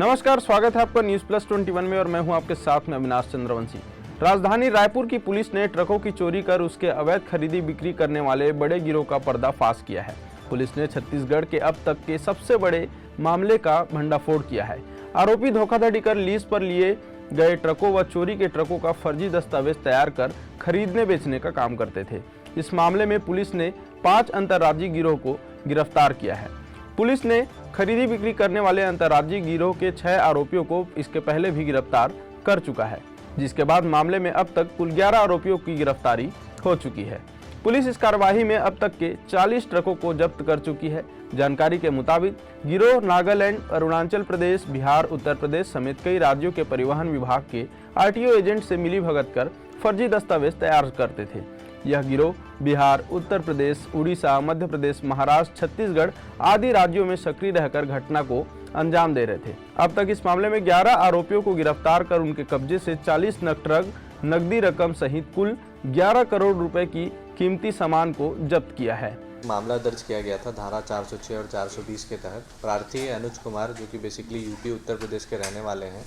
नमस्कार, स्वागत है आपका न्यूज प्लस 21 में और मैं हूं आपके साथ में अविनाश चंद्रवंशी। राजधानी रायपुर की पुलिस ने ट्रकों की चोरी कर उसके अवैध खरीदी बिक्री करने वाले बड़े गिरोह का पर्दाफाश किया है। पुलिस ने छत्तीसगढ़ के अब तक के सबसे बड़े मामले का भंडाफोड़ किया है। आरोपी धोखाधड़ी कर लीज पर लिए गए ट्रकों व चोरी के ट्रकों का फर्जी दस्तावेज तैयार कर खरीदने बेचने का काम करते थे। इस मामले में पुलिस ने 5 अंतर्राज्यीय गिरोह को गिरफ्तार किया है। पुलिस ने खरीदी बिक्री करने वाले अंतर्राज्यीय गिरोह के 6 आरोपियों को इसके पहले भी गिरफ्तार कर चुका है, जिसके बाद मामले में अब तक कुल 11 आरोपियों की गिरफ्तारी हो चुकी है। पुलिस इस कार्यवाही में अब तक के 40 ट्रकों को जब्त कर चुकी है। जानकारी के मुताबिक गिरोह नागालैंड, अरुणाचल प्रदेश, बिहार, उत्तर प्रदेश समेत कई राज्यों के परिवहन विभाग के आरटीओ एजेंट से मिलीभगत कर फर्जी दस्तावेज तैयार करते थे। यह गिरोह बिहार, उत्तर प्रदेश, उड़ीसा, मध्य प्रदेश, महाराष्ट्र, छत्तीसगढ़ आदि राज्यों में सक्रिय रहकर घटना को अंजाम दे रहे थे। अब तक इस मामले में 11 आरोपियों को गिरफ्तार कर उनके कब्जे से 40 नग ट्रक, नकदी रकम सहित कुल 11 करोड़ रुपए की कीमती सामान को जब्त किया है। मामला दर्ज किया गया था धारा 406 और 420 के तहत। प्रार्थी अनुज कुमार, जो कि बेसिकली यूपी उत्तर प्रदेश के रहने वाले हैं,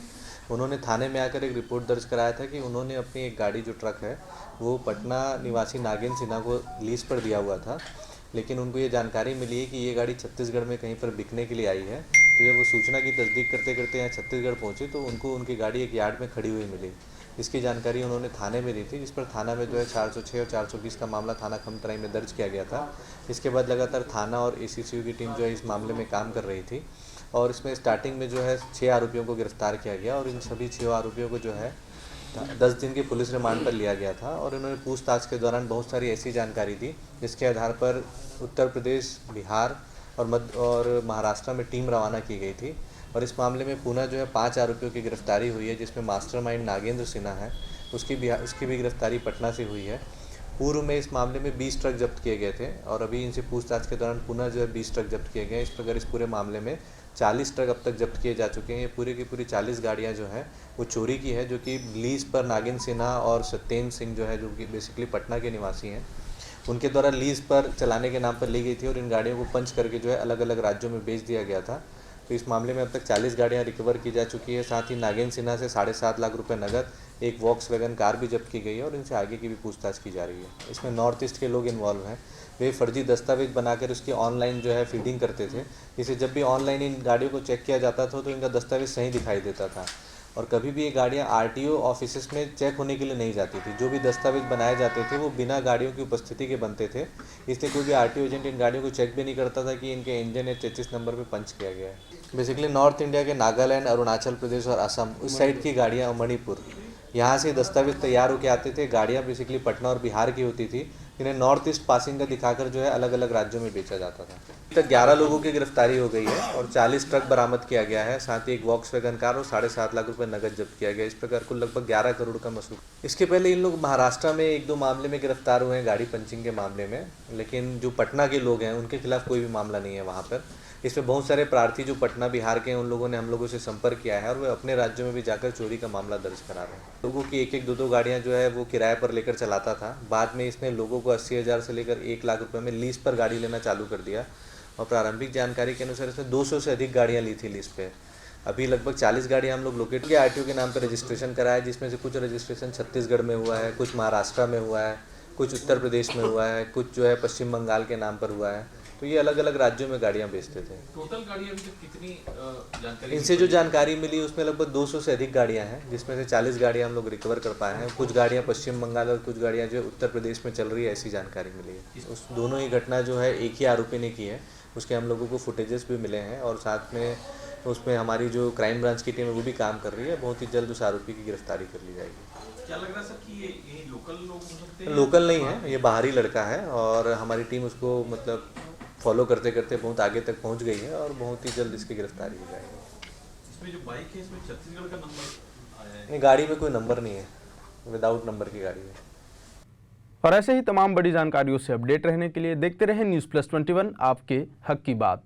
उन्होंने थाने में आकर एक रिपोर्ट दर्ज कराया था कि उन्होंने अपनी एक गाड़ी जो ट्रक है वो पटना निवासी नागेंद्र सिन्हा को लीज पर दिया हुआ था, लेकिन उनको ये जानकारी मिली है कि ये गाड़ी छत्तीसगढ़ में कहीं पर बिकने के लिए आई है। तो जब वो सूचना की तस्दीक करते करते यहाँ छत्तीसगढ़ पहुँचे तो उनको उनकी गाड़ी एक यार्ड में खड़ी हुई मिली। इसकी जानकारी उन्होंने थाने में दी थी, जिस पर थाना में जो है 406 और 420 का मामला थाना खमतराई में दर्ज किया गया था। इसके बाद लगातार थाना और एसीसीयू की टीम जो है इस मामले में काम कर रही थी और इसमें स्टार्टिंग में जो है 6 आरोपियों को गिरफ्तार किया गया और इन सभी 6 आरोपियों को जो है 10 दिन की पुलिस रिमांड पर लिया गया था और इन्होंने पूछताछ के दौरान बहुत सारी ऐसी जानकारी दी जिसके आधार पर उत्तर प्रदेश, बिहार और महाराष्ट्र में टीम रवाना की गई थी। और इस मामले में पुनः जो है 5 आरोपियों की गिरफ्तारी हुई है, जिसमें मास्टरमाइंड नागेंद्र सिन्हा है, उसकी भी गिरफ्तारी पटना से हुई है। पूर्व में इस मामले में 20 ट्रक जब्त किए गए थे और अभी इनसे पूछताछ के दौरान पुनः जो है 20 ट्रक जब्त किए गए। इस प्रकार इस पूरे मामले में 40 ट्रक अब तक जब्त किए जा चुके हैं। ये पूरी की पूरी 40 गाड़ियां जो हैं वो चोरी की है, जो कि लीज पर नागेंद्र सिन्हा और सत्येंद्र सिंह जो है, जो कि बेसिकली पटना के निवासी हैं, उनके द्वारा लीज पर चलाने के नाम पर ली गई थी और इन गाड़ियों को पंच करके जो है अलग अलग राज्यों में बेच दिया गया था। तो इस मामले में अब तक 40 गाड़ियां रिकवर की जा चुकी है। साथ ही नागेंद्र सिन्हा से 7.5 लाख रुपए नगद, एक वॉक्सवैगन कार भी जब्त की गई है और इनसे आगे की भी पूछताछ की जा रही है। इसमें नॉर्थ ईस्ट के लोग इन्वॉल्व हैं। वे फर्जी दस्तावेज बनाकर उसकी ऑनलाइन जो है फीडिंग करते थे, जिसे जब भी ऑनलाइन इन गाड़ियों को चेक किया जाता था तो इनका दस्तावेज सही दिखाई देता था और कभी भी ये गाड़ियाँ आरटीओ ऑफिसेस में चेक होने के लिए नहीं जाती थी। जो भी दस्तावेज बनाए जाते थे वो बिना गाड़ियों की उपस्थिति के बनते थे, इसलिए कोई भी आरटीओ एजेंट इन गाड़ियों को चेक भी नहीं करता था कि इनके इंजन या 33 नंबर पे पंच किया गया है। बेसिकली नॉर्थ इंडिया के नागालैंड, अरुणाचल प्रदेश और असम उस साइड की गाड़ियाँ, मणिपुर, यहाँ से दस्तावेज तैयार होकर आते थे। गाड़ियाँ बेसिकली पटना और बिहार की होती थी, इन्हें नॉर्थ ईस्ट पासिंग का दिखाकर जो है अलग अलग राज्यों में बेचा जाता था। अभी तक 11 लोगों की गिरफ्तारी हो गई है और 40 ट्रक बरामद किया गया है। साथ ही एक वॉक्सवैगन कार और 7.5 लाख रुपए नगद जब्त किया गया। इस प्रकार कुल लगभग 11 करोड़ का मसरूफ। इसके पहले इन लोग महाराष्ट्र में 1-2 मामले में गिरफ्तार हुए हैं, गाड़ी पंचिंग के मामले में, लेकिन जो पटना के लोग हैं उनके खिलाफ कोई भी मामला नहीं है वहाँ पर। इसमें बहुत सारे प्रार्थी जो पटना बिहार के हैं उन लोगों ने हम लोगों से संपर्क किया है और वे अपने राज्यों में भी जाकर चोरी का मामला दर्ज करा रहे हैं। लोगों की 1-1, 2-2 गाड़ियां जो है वो किराए पर लेकर चलाता था। बाद में इसने लोगों को 80,000 से लेकर 1 लाख रुपए में लीज पर गाड़ी लेना चालू कर दिया और प्रारंभिक जानकारी के अनुसार इसने 200 से अधिक गाड़ियाँ ली थी लीज पे। अभी लगभग 40 गाड़ियाँ हम लोग लोकेट किया, आरटीओ के नाम पर रजिस्ट्रेशन कराया, जिसमें से कुछ रजिस्ट्रेशन छत्तीसगढ़ में हुआ है, कुछ महाराष्ट्र में हुआ है, कुछ उत्तर प्रदेश में हुआ है, कुछ जो है पश्चिम बंगाल के नाम पर हुआ है। तो ये अलग अलग राज्यों में गाड़ियां बेचते थे। टोटल गाड़ियां अभी तक कितनी जानकारी? इनसे जो जानकारी मिली उसमें लगभग 200 से अधिक गाड़ियां हैं, जिसमें से 40 गाड़ियां हम लोग रिकवर कर पाए हैं। कुछ गाड़ियां पश्चिम बंगाल और कुछ गाड़ियां जो उत्तर प्रदेश में चल रही है, ऐसी जानकारी मिली है। उस दोनों ही घटना जो है एक ही आरोपी ने की है, उसके हम लोगों को फुटेजेस भी मिले हैं और साथ में उसमें हमारी जो क्राइम ब्रांच की टीम है वो भी काम कर रही है। बहुत ही जल्द उस आरोपी की गिरफ्तारी कर ली जाएगी। क्या लग रहा है सर कि ये लोकल लोग हो सकते हैं? लोकल नहीं है, ये बाहरी लड़का है और हमारी टीम उसको मतलब फॉलो करते करते बहुत आगे तक पहुंच गई है और बहुत ही जल्द इसकी गिरफ्तारी हो जाएगी। इसमें जो बाइक है इसमें छत्तीसगढ़ का नंबर आया है? नहीं, गाड़ी में कोई नंबर नहीं है, विदाउट नंबर की गाड़ी है। और ऐसे ही तमाम बड़ी जानकारियों से अपडेट रहने के लिए देखते रहें न्यूज प्लस 21, आपके हक की बात।